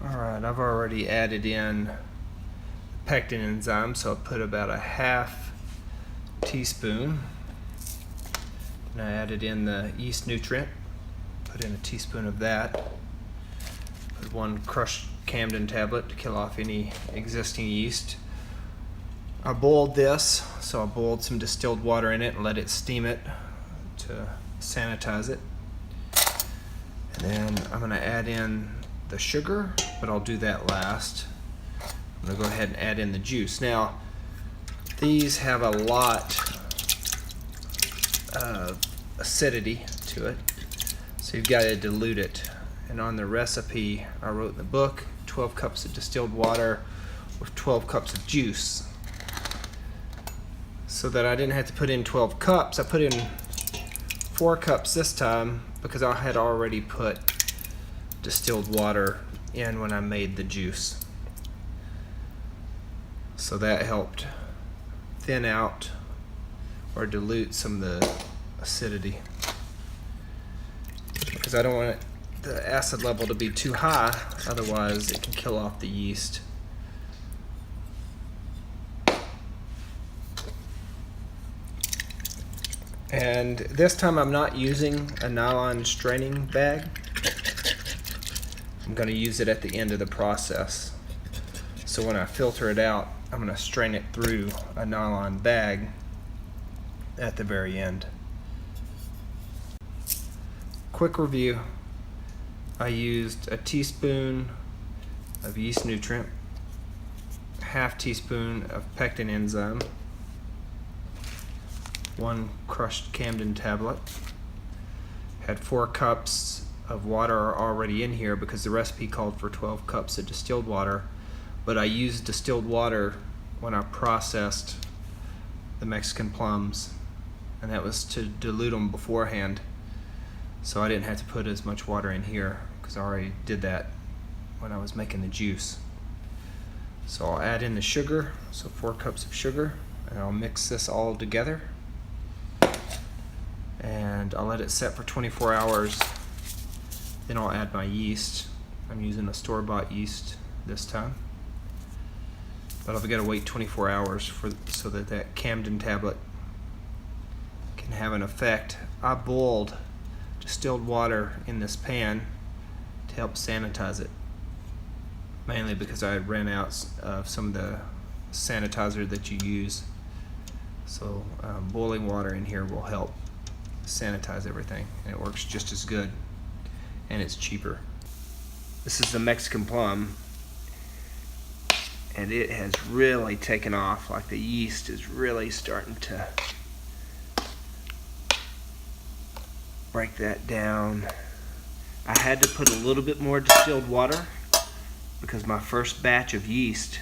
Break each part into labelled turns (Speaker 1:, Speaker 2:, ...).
Speaker 1: Alright, I've already added in pectin enzyme, so I'll put about a half teaspoon. And I added in the yeast nutrient, put in a teaspoon of that. Put 1 crushed Camden tablet to kill off any existing yeast. I boiled this, so I boiled some distilled water in it and let it steam it to sanitize it. And then I'm going to add in the sugar, but I'll do that last. I'm going to go ahead and add in the juice. Now, these have a lot of acidity to it, so you've got to dilute it. And on the recipe I wrote in the book, 12 cups of distilled water with 12 cups of juice. So that I didn't have to put in 12 cups, I put in 4 cups this time because I had already put distilled water in when I made the juice. So that helped thin out or dilute some of the acidity, because I don't want the acid level to be too high, otherwise it can kill off the yeast. And this time I'm not using a nylon straining bag. I'm going to use it at the end of the process. So when I filter it out, I'm going to strain it through a nylon bag at the very end. Quick review. I used a teaspoon of yeast nutrient, half teaspoon of pectin enzyme, 1 crushed Camden tablet, had 4 cups of water already in here because the recipe called for 12 cups of distilled water, but I used distilled water when I processed the Mexican plums, and that was to dilute them beforehand, so I didn't have to put as much water in here because I already did that when I was making the juice. So I'll add in the sugar, so 4 cups of sugar, and I'll mix this all together. And I'll let it set for 24 hours. Then I'll add my yeast. I'm using a store-bought yeast this time. But I've got to wait 24 hours so that Camden tablet can have an effect. I boiled distilled water in this pan to help sanitize it, mainly because I had ran out of some of the sanitizer that you use. So boiling water in here will help sanitize everything, and it works just as good, and it's cheaper. This is the Mexican plum, and it has really taken off. Like, the yeast is really starting to break that down. I had to put a little bit more distilled water because my first batch of yeast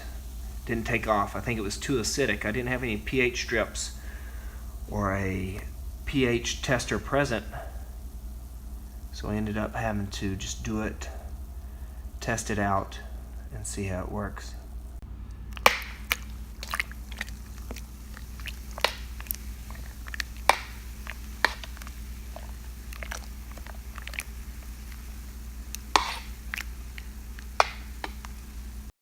Speaker 1: didn't take off. I think it was too acidic. I didn't have any pH strips or a pH tester present, so I ended up having to just do it, test it out, and see how it works.